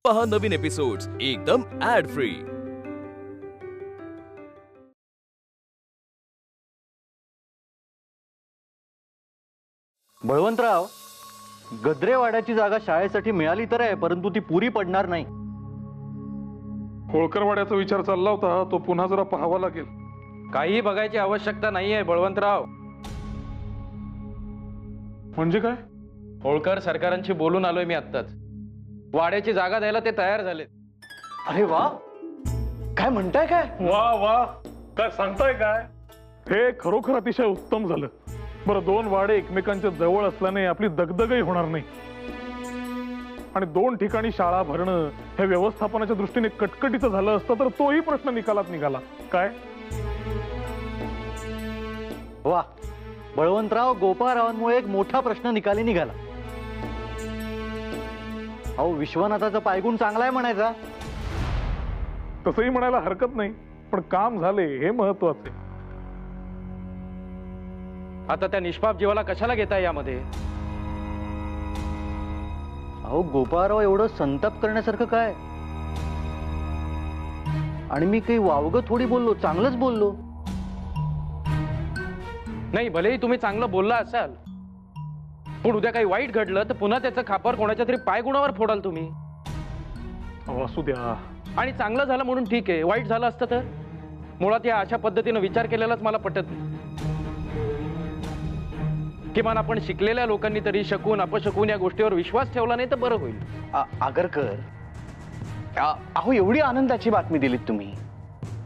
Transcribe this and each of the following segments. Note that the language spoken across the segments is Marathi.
पहा नवीन एपिसोड्स एकदम ऍड फ्री। बळवंतराव, गद्रेवाड्याची जागा शाळेसाठी मिळाली तर आहे, परंतु ती पुरी पडणार नाही. होळकरवाड्याचा विचार चालला होता, तो पुन्हा जरा पाहावा लागेल. काही बघायची आवश्यकता नाहीये बळवंतराव. म्हणजे काय? होळकर सरकारांशी बोलून आलोय मी आत्ताच. वाड्याची जागा द्यायला ते तयार झालेत. अरे वा, काय म्हणताय? काय वा वा, काय सांगताय काय? हे खरोखर अतिशय उत्तम झालं. बरं, दोन वाडे एकमेकांच्या जवळ असल्याने आपली दगदगही होणार नाही. आणि दोन ठिकाणी शाळा भरणं हे व्यवस्थापनाच्या दृष्टीने कटकटीचं झालं असतं तर तोही प्रश्न निकालात निघाला. काय वा, बळवंतराव, गोपाळरावांमुळे एक मोठा प्रश्न निकाली निघाला. अहो, विश्वनाथाचा पायगुण चांगला आहे म्हणायचा. तसंही म्हणायला हरकत नाही, पण काम झाले हे महत्वाचे. आता त्या निष्पाप जीवाला कशाला घेताय यामध्ये? अहो गोपाळराव, एवढं संताप करण्यासारखं काय? आणि मी काही वावगं थोडी बोललो, चांगलंच बोललो. नाही, भलेही तुम्ही चांगलं बोलला असाल, पण उद्या काही वाईट घडलं तर पुन्हा त्याचं खापर कोणाच्या तरी पायगुणावर फोडाल तुम्ही. असू द्या. आणि चांगलं झालं म्हणून ठीक आहे, वाईट झालं असतं तर? मुळात या अशा पद्धतीनं विचार केलेलाच मला पटत नाही. किमान आपण शिकलेल्या लोकांनी तरी शकून अपशकून या गोष्टीवर विश्वास ठेवला नाही तर बरं होईल. आगरकर, अहो, एवढी आनंदाची बातमी दिलीत तुम्ही,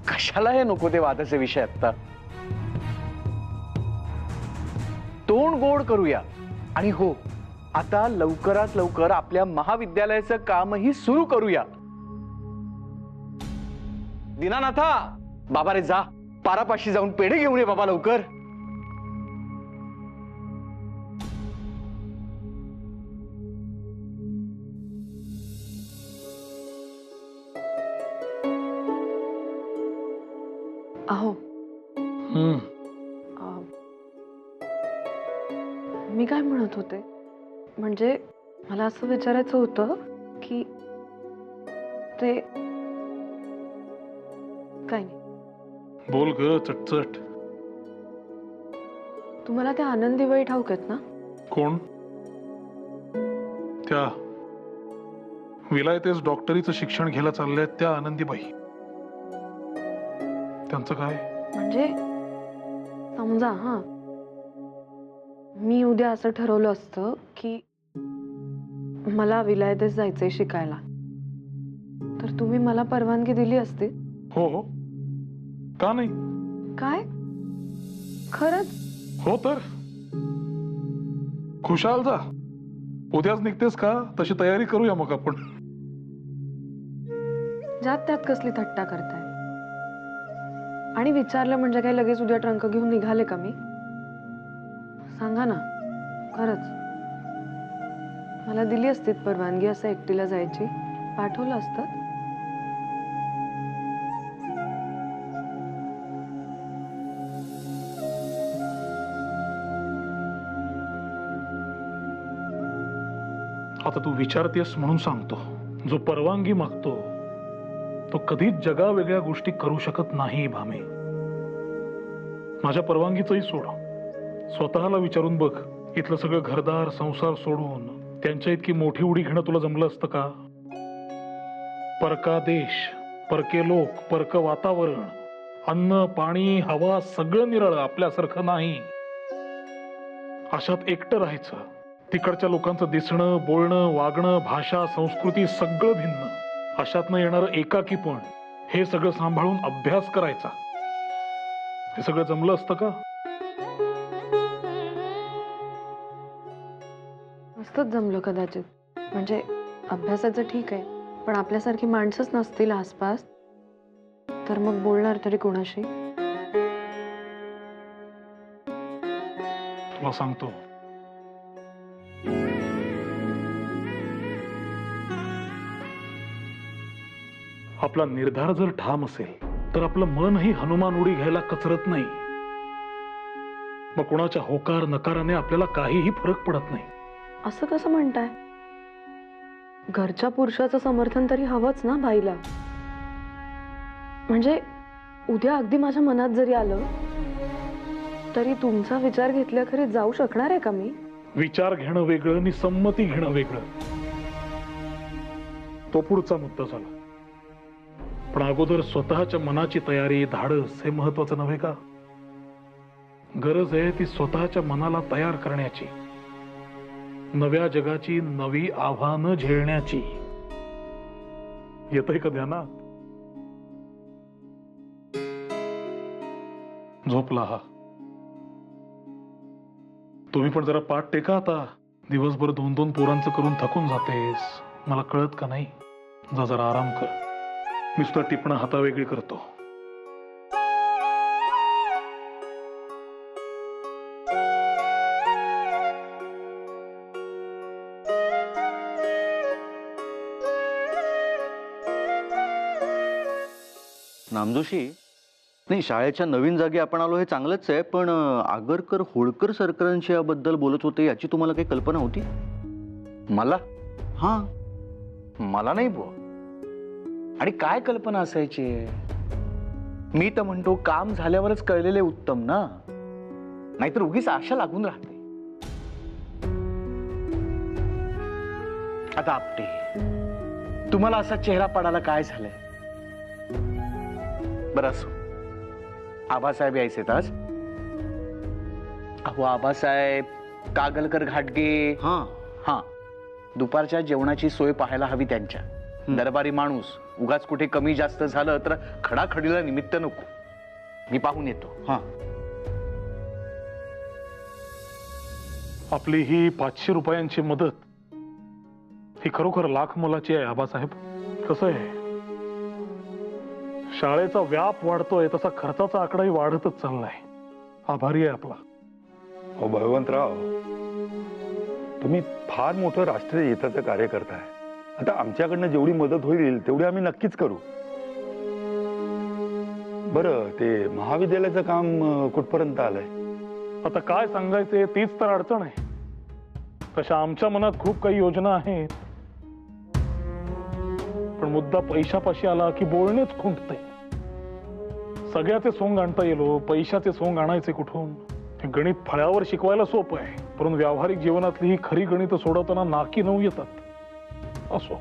कशाला हे नको ते वादाचे विषय आता? तोंड गोड करूया. आणि हो, आता लवकरात लवकर आपल्या महाविद्यालयाचं कामही सुरू करूया. दीनानाथा, बाबा रे, जा पारापाशी जाऊन पेढे घेऊन ये बाबा, लवकर. अहो, मी काय म्हणत होते, म्हणजे मला असं विचारायचं होतं की ते काय नाही. बोल ग चटचट. तुम्हाला त्या आनंदीबाई ठाऊक आहेत ना? कोण? त्या विलायतेस डॉक्टरीचं शिक्षण घ्यायला चालल्या त्या आनंदीबाई. त्यांचं काय? म्हणजे समजा, मी उद्या असं ठरवलं असतं की मला विलायतेस जायचंय शिकायला, तर तुम्ही मला परवानगी दिली असती? हो हो, का नाही? काय खरंच? हो तर खुशाल जा. उद्याच निघतेस का? तशी तयारी करूया मग आपण. ज्यात त्यात कसली थट्टा करताय? आणि विचारलं म्हणजे काय लगेच उद्या ट्रंक घेऊन निघाले का मी? सांगा ना, खरंच मला दिली असती परवानगी असं एकटीला जायची, पाठवलं असतं? आता तू विचारतेस म्हणून सांगतो, जो परवानगी मागतो तो कधीच जगा वेगळ्या गोष्टी करू शकत नाही भामे. माझ्या परवानगीचंही सोड, स्वतःला विचारून बघ, इथलं सगळं घरदार संसार सोडून त्यांच्या इतकी मोठी उडी घेणं तुला जमलं असतं का? परका देश, परके लोक, परक वातावरण, अन्न पाणी हवा सगळं निराळं, आपल्यासारखं नाही. अशात एकटं राहायचं. तिकडच्या लोकांचं दिसणं, बोलणं, वागणं, भाषा, संस्कृती सगळं भिन्न. अशातनं येणारं एकाकीपण, हे सगळं सांभाळून अभ्यास करायचा. हे सगळं जमलं असतं का? मस्तच जमलं कदाचित. म्हणजे अभ्यासाचं ठीक आहे, पण आपल्यासारखी माणसंच नसतील आसपास, तर मग बोलणार तरी कोणाशी? तुला सांगतो, आपला निर्धार जर ठाम असेल तर आपलं मनही हनुमान उडी घ्यायला कचरत नाही. मग कोणाच्या होकार नकाराने आपल्याला काहीही फरक पडत नाही. असं कसं म्हणताय? घरच्या पुरुषाचं समर्थन तरी हवंच ना बाईला. म्हणजे उद्या अगदी माझ्या मनात जरी आलं तरी तुमचा विचार घेतल्याखेरीज जाऊ शकणार आहे का मी? विचार घेणं वेगळं आणि संमती घेणं वेगळं, तो पुढचा मुद्दा झाला. पण अगोदर स्वतःच्या मनाची तयारी, धाडस हे महत्वाचं नव्हे का? गरज आहे ती स्वतःच्या मनाला तयार करण्याची, नव्या जगाची नवी आव्हानं झेलण्याची. येतंय का ध्यानात? झोपला हा. तुम्ही पण जरा पाठ टेका आता. दिवसभर 2-2 पोरांचं करून थकून जातेस, मला कळत का नाही? जा जरा आराम कर. मी सुद्धा टिपणं हातावेगळी करतो. नामजोशी, नाही, शाळेच्या नवीन जागी आपण आलो हे चांगलंच आहे, पण आगरकर होळकर सरकारांशी याबद्दल बोलत होते, याची तुम्हाला काही कल्पना होती? मला हां. मला नाही बुवा. आणि काय कल्पना असायची? मी तर म्हणतो काम झाल्यावरच कळलेले उत्तम ना, नाहीतर उगीच आशा लागून राहते. आता आपटे, तुम्हाला असा चेहरा पडायला काय झालंय? बरं असो, आबासाहेब यायचेत आज. अहो आबासाहेब, कागलकर घाटगे. हां हा, दुपारच्या जेवणाची सोय पाहायला हवी त्यांच्या. दरबारी माणूस, उगाच कुठे कमी जास्त झालं तर खडाखडीला निमित्त नको. मी पाहून येतो. हां. आपली ही 500 रुपयांची मदत ही खरोखर लाख मोलाची आहे आबासाहेब. कसं आहे, शाळेचा व्याप वाढतोय तसा खर्चाचा आकडाही वाढतच चाललाय. आभारी आहे आपला. हो भगवंतराव, तुम्ही फार मोठं राष्ट्रीय हिताचं कार्य करताय. आता आमच्याकडनं जेवढी मदत होईल तेवढी आम्ही नक्कीच करू. बरं, ते महाविद्यालयाचं काम कुठपर्यंत आलंय? आता काय सांगायचे, तीच तर अडचण आहे. तशा आमच्या मनात खूप काही योजना आहेत, पण मुद्दा पैशापाशी आला की बोलणेच खुंटते. सगळ्याचे सोंग आणता येलो, पैशाचे सोंग आणायचे कुठून? हे गणित फळ्यावर शिकवायला सोपं आहे, परंतु व्यावहारिक जीवनातली ही खरी गणित सोडवताना नाकी नऊ येतात. असो,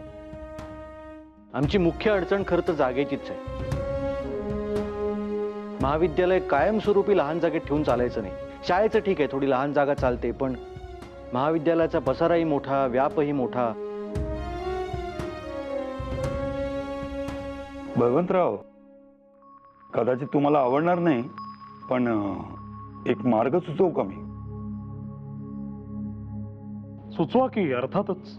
आमची मुख्य अडचण खरं तर जागेचीच आहे. महाविद्यालय कायमस्वरूपी लहान जागेत ठेवून चालायचं नाही. शाळेचं ठीक आहे, थोडी लहान जागा चालते, पण महाविद्यालयाचा पसाराही मोठा, व्यापही मोठा. भगवंतराव, कदाचित तुम्हाला आवडणार नाही, पण एक मार्ग सुचवू का मी? सुचवा की. अर्थातच.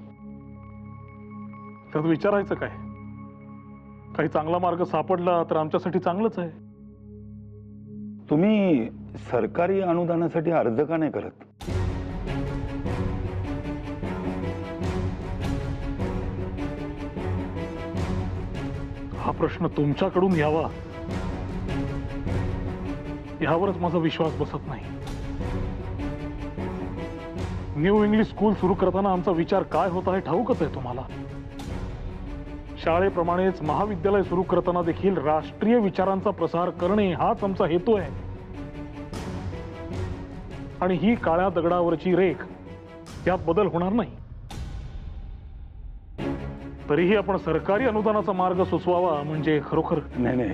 त्यात विचारायचं काय? काही चांगला मार्ग सापडला तर आमच्यासाठी चांगलंच आहे. तुम्ही सरकारी अनुदानासाठी अर्ज का नाही करत? हा प्रश्न तुमच्याकडून यावा यावरच माझा विश्वास बसत नाही. न्यू इंग्लिश स्कूल सुरू करताना आमचा विचार काय होता हे ठाऊकच आहे तुम्हाला. शाळेप्रमाणेच महाविद्यालय सुरू करताना देखील राष्ट्रीय विचारांचा प्रसार करणे हाच आमचा हेतू आहे. आणि ही काळ्या दगडावरची रेख, यात बदल होणार नाही. तरीही आपण सरकारी अनुदानाचा मार्ग सुचवावा म्हणजे खरोखर. नाही,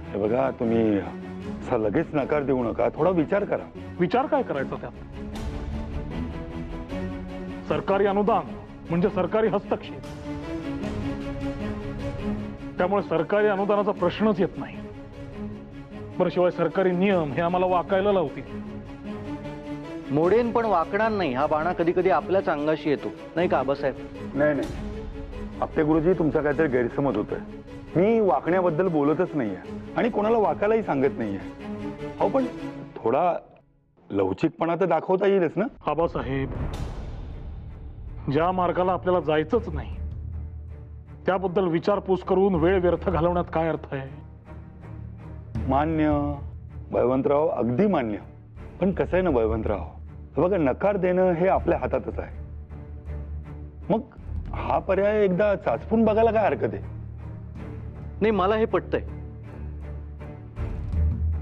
हे बघा, तुम्ही असा लगेच नकार देऊ नका, थोडा विचार करा. विचार काय करायचा त्यात? सरकारी अनुदान म्हणजे सरकारी हस्तक्षेप. त्यामुळे सरकारी अनुदानाचा प्रश्नच येत नाही. बरं, शिवाय सरकारी नियम हे आम्हाला वाकायला लावतील. मोडेन पण वाकणार नाही, हा बाणा कधी कधी आपल्याच अंगाशी येतो, नाही का आबासाहेब? नाही, आपटे गुरुजी, तुमचा काहीतरी गैरसमज होतोय. मी वाकण्याबद्दल बोलतच नाहीये आणि कोणाला वाकायलाही सांगत नाहीये. हो, पण थोडा लवचिकपणा तर दाखवता येईलच ना? आबासाहेब, ज्या मार्गाला आपल्याला जायचंच नाही त्याबद्दल विचारपूस करून वेळ व्यर्थ घालवण्यात काय अर्थ आहे? मान्य बळवंतराव, अगदी मान्य. पण कसं आहे ना बळवंतराव, बघा, नकार देणं हे आपल्या हातातच आहे. मग हा पर्याय एकदा चाचपून बघायला काय हरकत आहे? नाही, मला हे पटतंय.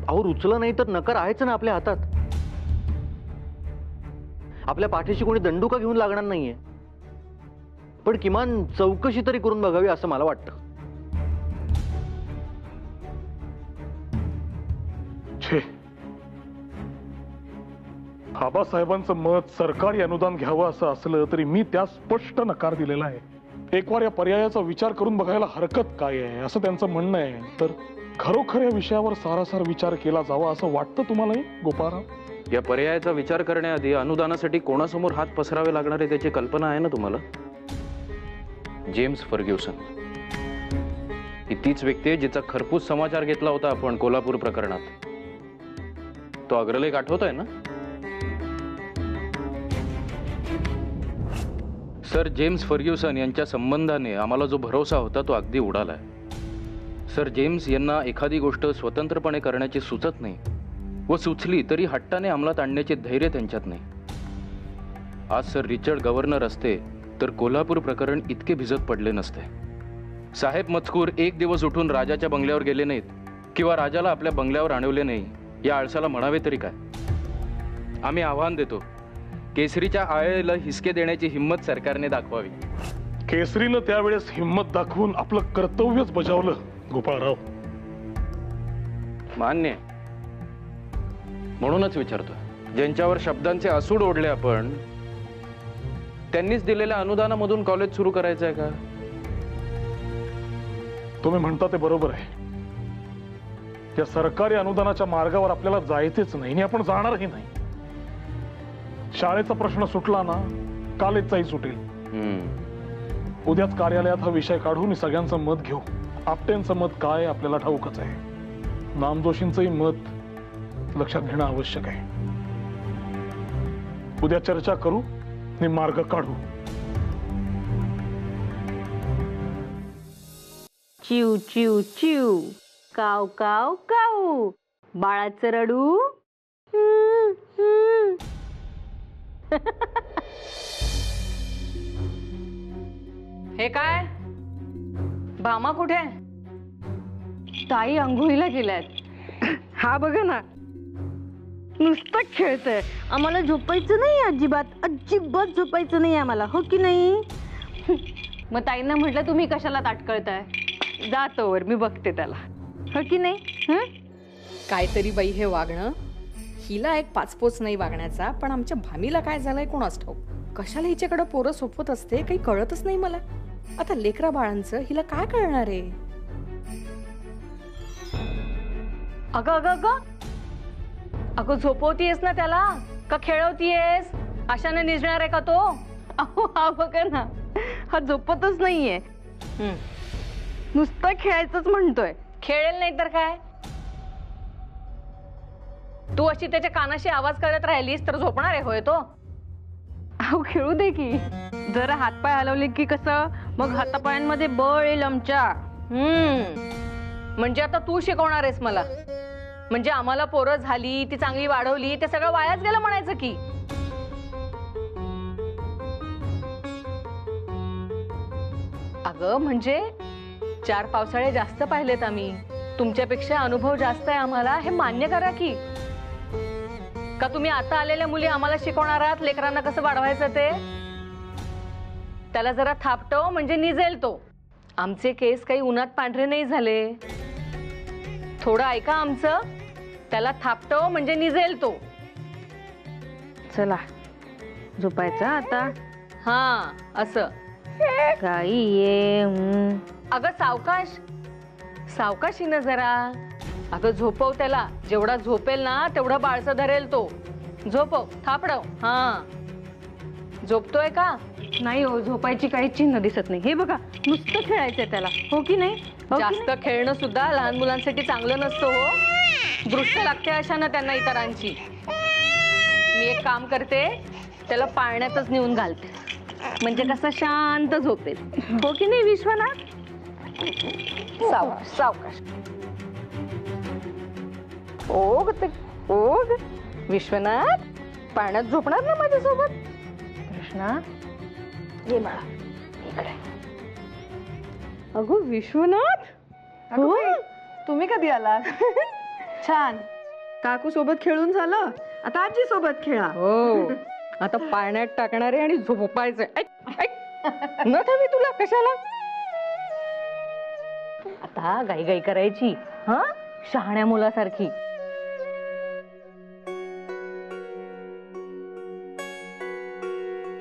अहो, रुचलं नाही तर नकार आहेच ना आपल्या हातात. आपल्या पाठीशी कोणी दंडुका घेऊन लागणार नाहीये, पण किमान चौकशी तरी करून बघावी असं मला वाटतं. छे, आबासाहेबांचं मत सरकारी अनुदान घ्यावं असं असलं तरी मी त्यास स्पष्ट नकार दिलेला आहे. एक वार या पर्यायाचा विचार करून बघायला हरकत काय आहे असं त्यांचं म्हणणं आहे. तर खरोखर या विषयावर सारासार विचार केला जावा असं वाटतं तुम्हालाही गोपाळराव? या पर्यायाचा विचार करण्याआधी अनुदानासाठी कोणासमोर हात पसरावे लागणार आहे त्याची कल्पना आहे ना तुम्हाला? जेम्स फर्ग्युसन ही तीच व्यक्ती आहे जिचा खरपूस समाचार घेतला होता आपण कोल्हापूर प्रकरणात. तो अग्रलेख आठवतोय ना? सर जेम्स फर्ग्युसन यांच्या संबंधाने आम्हाला जो भरोसा होता तो अगदी उडालाय. सर जेम्स यांना एखादी गोष्ट स्वतंत्रपणे करण्याची सुचत नाही व सुचली तरी हट्टाने अंमलात आणण्याचे धैर्य त्यांच्यात नाही. आज सर रिचर्ड गव्हर्नर असते तर कोल्हापूर प्रकरण इतके भिजत पडले नसते. साहेब मजकूर एक दिवस उठून राजाच्या बंगल्यावर गेले नाहीत किंवा राजाला आपल्या बंगल्यावर आणवले नाही या आळसाला म्हणावे तरी काय. आम्ही आव्हान देतो, केसरीच्या आळेला हिसके देण्याची हिंमत सरकारने दाखवावी. केसरीनं त्यावेळेस हिंमत दाखवून आपलं कर्तव्यच बजावलं गोपाळराव. मान्य, म्हणूनच विचारतो, ज्यांच्यावर शब्दांचे असूड ओढले आपण त्यांनीच दिलेल्या अनुदानामधून कॉलेज सुरू करायचं आहे का? तुम्ही म्हणता ते बरोबर आहे. या सरकारी अनुदानाच्या मार्गावर आपल्याला जायचेच नाही आणि आपण जाणारही नाही. शाळेचा प्रश्न सुटला ना, कॉलेजचाही सुटेल. उद्याच कार्यालयात हा विषय काढून सगळ्यांचं मत घेऊ. आपट्यांचं मत काय आपल्याला ठाऊकच आहे. नामजोशींचंही मत लक्षात घेणं आवश्यक आहे. उद्या चर्चा करू आणि मार्ग काढू. चिव चिव चिव, काव काव काऊ, बाळाचं रडू. हे काय? भामा कुठे? ताई अंघोळीला गेल्यात. हा बघा ना, नुसतं खेळतंय. आम्हाला झोपायचं नाही, अजिबात अजिबात झोपायचं नाही आम्हाला, हो की नाही? मग ताईंना म्हटलं तुम्ही कशाला ताटकळताय? जातोवर मी बघते त्याला, हो की नाही? काहीतरी बाई हे वागणं. हिला एक पाचपोच नाही वागण्याचा, पण आमच्या भामीला काय झालंय कोणास ठाऊक. कशाला हिच्याकडे पोरं सोपवत असते काही कळतच नाही मला. आता लेकरा बाळांचं हिला काय कळणार आहे? अगं अगं अगं अगं, झोपवतीयस ना त्याला का खेळवतीयस? अशाने निजणार आहे का तो? अहो हा बघा ना, हा झोपतच नाहीये, नुसतं खेळायचंच म्हणतोय. खेळेल नाही तर काय? तू अशी त्याच्या कानाशी आवाज करत राहिलीस तर झोपणार आहे होय तो? अहो खेळू दे की. जरा हातपाय हलवले की कसं मग हातापायांमध्ये बळ येईल आमच्या. म्हणजे आता तू शिकवणार आहेस मला? म्हणजे आम्हाला पोरं झाली, ती चांगली वाढवली, ते सगळं वायाच गेलं म्हणायचं की? अगं म्हणजे 4 पावसाळे जास्त पाहिलेत आम्ही, तुमच्यापेक्षा अनुभव जास्त आहे आम्हाला, हे मान्य करा की. का तुम्ही आता आलेल्या मुली आम्हाला शिकवणार आहात लेकरांना कसं वाढवायचं ते? त्याला जरा थापटव म्हणजे निजेल तो. आमचे केस काही उन्हात पांढरे नाही झाले. थोडं ऐका आमचं. त्याला थापटव म्हणजे निजेल तो. चला झोपायचं आता. हा असं. गाई ये. अगं सावकाश, सावकाशीनं जरा. अगं झोपव त्याला. जेवढा झोपेल ना तेवढं बाळसं धरेल तो. झोपव, थापडव. हा झोपतोय का? नाही हो, झोपायची काहीच चिन्ह दिसत नाही. हे बघा नुसतं खेळायचंय त्याला, हो की नाही? जास्त खेळणं सुद्धा लहान मुलांसाठी चांगलं नसतं हो. दृष्ट लागते अशानं त्यांना इतरांची. मी एक काम करते, त्याला पाळण्यातच नेऊन घालते, म्हणजे कसं शांत झोपेल, हो की नाही विश्वनाथ? सावकाश सावकाश. ओग ते ओग. विश्वनाथ पाळण्यात झोपणार ना माझ्यासोबत? कृष्णा ये बाळा इकडे. अगो विश्वनाथ अगं बाई, तुम्ही कधी आलात? छान. काकू सोबत खेळून झालं, आता आजी सोबत खेळा. हो आता पाण्यात टाकणारे आणि झोपायचे. न हवी तुला कशाला? आता गाई गाई करायची हा शहाण्या मुलासारखी.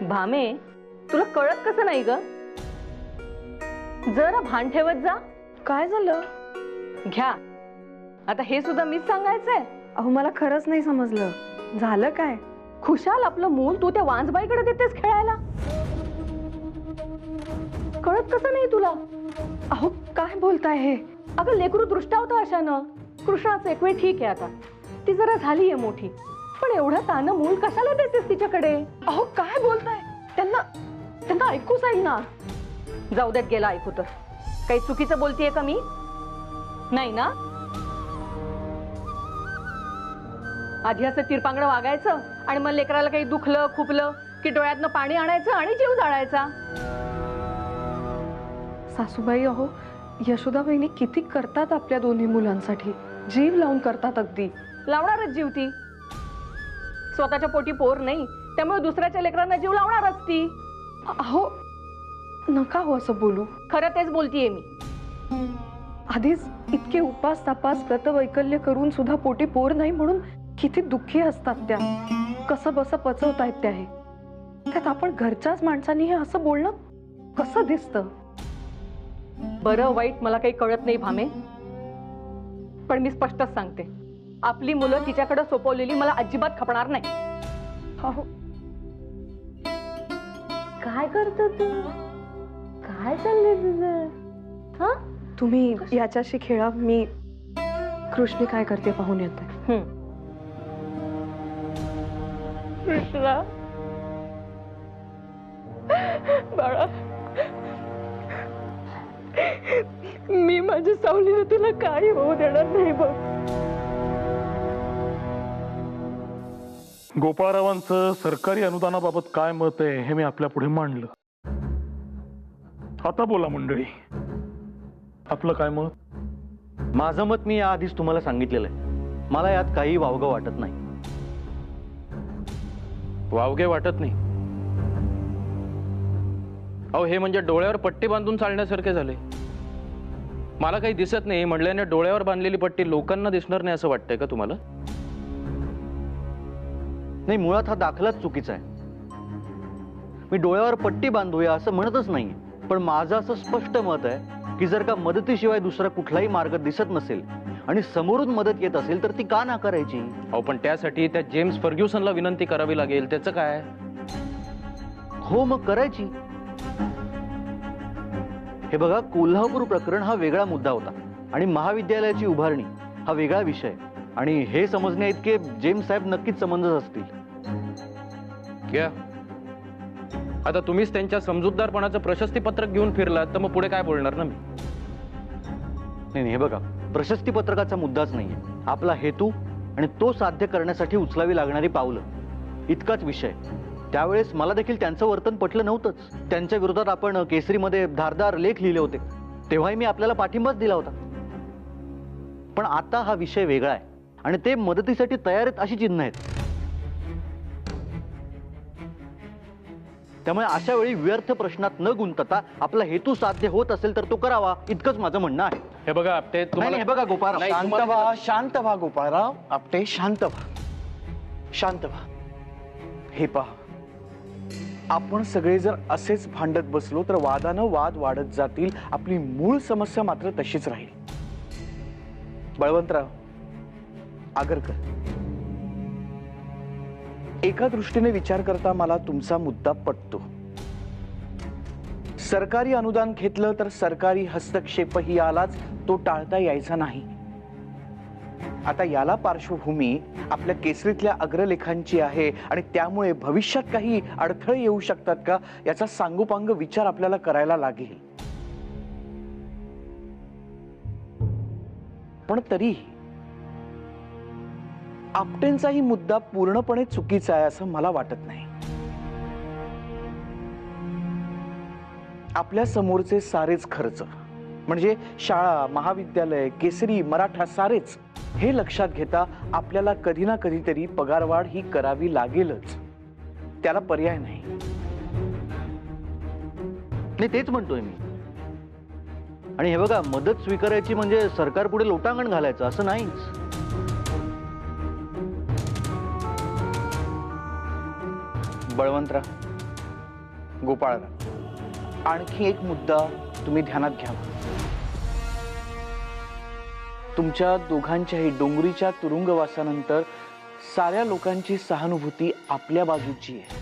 भामे तुला कळत कसं नाही ग? जरा भान ठेवत जा. काय झालं? घ्या आता हे सुद्धा मीच सांगायचंय. अहो मला खरंच नाही समजलं. झालं काय? खुशाल आपलं मूल तू त्या वांजबाईकडे देतेस खेळायला. कळत कसं नाही तुला? अहो काय बोलताय हे? अगं लेकरू दृष्टावतं अशानं. कृष्णाचं एक वेळ ठीक आहे, आता ती जरा झालीये मोठी, पण एवढं तानं मूल कशाला देतेस तिच्याकडे? अहो काय बोलताय? त्यांना ऐकू जाईल ना. जाऊ देत, गेला ऐकू तर. काही चुकीचं बोलतीये का मी? नाही ना. आधी असं तिरपांगडं वागायचं आणि मग लेकराला काही दुखलं खुपलं की डोळ्यातनं पाणी आणायचं आणि जीव जाळायचा. सासूबाई, अहो यशोदा बहिणी किती करतात आपल्या दोन्ही मुलांसाठी. जीव लावून करतात अगदी. लावणारच जीव ती. स्वतःच्या पोटी पोर नाही, त्यामुळे दुसऱ्याच्या लेकरांना जीव लावणारच ती. अहो नका हो असं बोलू. खरं तेच बोलतीये मी. आधीच इतके उपास तापास व्रतवैकल्य करून सुद्धा पोटी पोर नाही म्हणून किती दुःखी असतात त्या. कसं बसं पचवतायत त्या हे. त्यात आपण घरच्याच माणसांनी हे असं बोलणं कसं दिसतं? बरं वाईट मला काही कळत नाही भामे, पण मी स्पष्टच सांगते, आपली मुलं तिच्याकडे सोपवलेली मला अजिबात खपणार नाही. अहो काय करतो तू? काय चाललंय तुझं? हा तुम्ही याच्याशी खेळा, मी कृष्णी काय करते पाहून येते. कृष्णा बाळा, मी माझ्या सावलीला तुला काही होऊ देणार नाही बघ. गोपाळरावांचं सरकारी अनुदानाबाबत काय मत आहे हे मी आपल्या पुढे मांडलं. आता बोला मंडळी, आपलं काय मत? माझं मत मी याआधीच तुम्हाला सांगितलेलं आहे. मला यात काही वावगं वाटत नाही. वावगे वाटत नाही? अहो हे म्हणजे डोळ्यावर पट्टी बांधून चालण्यासारखे झाले. मला काही दिसत नाही म्हणल्याने डोळ्यावर बांधलेली पट्टी लोकांना दिसणार नाही असं वाटतंय का तुम्हाला? नाही, मुळात हा दाखलाच चुकीचा आहे. मी डोळ्यावर पट्टी बांधूया असं म्हणतच नाहीये, पण माझं असं स्पष्ट मत आहे की जर का मदतीशिवाय दुसरा कुठलाही मार्ग दिसत नसेल आणि समोरून मदत येत असेल तर ती का नाकारायची? अहो पण त्यासाठी त्या जेम्स फर्ग्युसनला विनंती करावी लागेल. त्याचं काय? हो मग करायची. हे बघा, कोल्हापूर प्रकरण हा वेगळा मुद्दा होता आणि महाविद्यालयाची उभारणी हा वेगळा विषय, आणि हे समजण्या इतके जेम्स साहेब नक्कीच समंजस असतील. क्या आता तुम्हीच त्यांच्या समजूतदारपणाचं प्रशस्तीपत्रक घेऊन फिरलात तर मग पुढे काय बोलणार ना मी? नाही, हे बघा, प्रशस्ती पत्रकाचा मुद्दाच नाहीये. आपला हेतू आणि तो साध्य करण्यासाठी उचलावी लागणारी पावलं इतकाच विषय. त्यावेळेस मला देखील त्यांचं वर्तन पटलं नव्हतंच. त्यांच्या विरोधात आपण केसरीमध्ये धारदार लेख लिहिले होते, तेव्हाही मी आपल्याला पाठिंबाच दिला होता. पण आता हा विषय वेगळा आहे आणि ते मदतीसाठी तयार आहेत अशी चिन्ह आहेत. त्यामुळे अशा वेळी व्यर्थ प्रश्नात न गुंतता आपला हेतू साध्य होत असेल तर तो करावा, इतकंच माझं म्हणणं आहे. हे बघा ते नाही, हे बघा गोपाळराव, शांत व्हा गोपाळराव आपटे. शांत व्हा. हे पहा, आपण सगळे जर असेच भांडत बसलो तर वादानं वाद वाढत जातील. आपली मूळ समस्या मात्र तशीच राहील. बळवंतराव, आगरकर, एका दृष्टीने विचार करता मला तुमचा मुद्दा पटतो. सरकारी अनुदान घेतलं तर सरकारी हस्तक्षेपही आलाच, तो टाळता यायचा नाही. आता याला पार्श्वभूमी आपल्या केसरीतल्या अग्रलेखांची आहे आणि त्यामुळे भविष्यात काही अडथळे येऊ शकतात का याचा सांगोपांग विचार आपल्याला करायला लागेल. पण तरीही आपटेंचाही मुद्दा पूर्णपणे चुकीचा आहे असं मला वाटत नाही. आपल्या समोरचे सारेच खर्च म्हणजे शाळा, महाविद्यालय, केसरी, मराठा सारेच हे लक्षात घेता आपल्याला कधी ना कधीतरी पगारवाढ ही करावी लागेलच. त्याला पर्याय नाही. नाही तेच म्हणतोय मी. आणि हे बघा, मदत स्वीकारायची म्हणजे सरकार पुढे लोटांगण घालायचं असं नाहीच. बळवंतराव, गोपाळराव, आणखी एक मुद्दा तुम्ही ध्यानात घ्यावा. तुमच्या दोघांच्याही डोंगरीच्या तुरुंगवासानंतर साऱ्या लोकांची सहानुभूती आपल्या बाजूची आहे.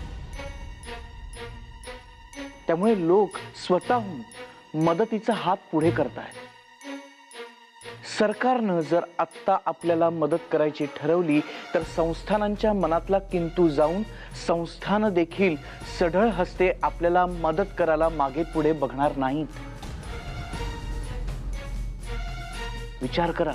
त्यामुळे लोक स्वतःहून मदतीचा हात पुढे करतायत. सरकारनं जर आत्ता आपल्याला मदत करायची ठरवली तर संस्थानांच्या मनातला किंतु जाऊन संस्थानं देखील सढळ हस्ते आपल्याला मदत करायला मागे पुढे बघणार नाहीत. विचार करा.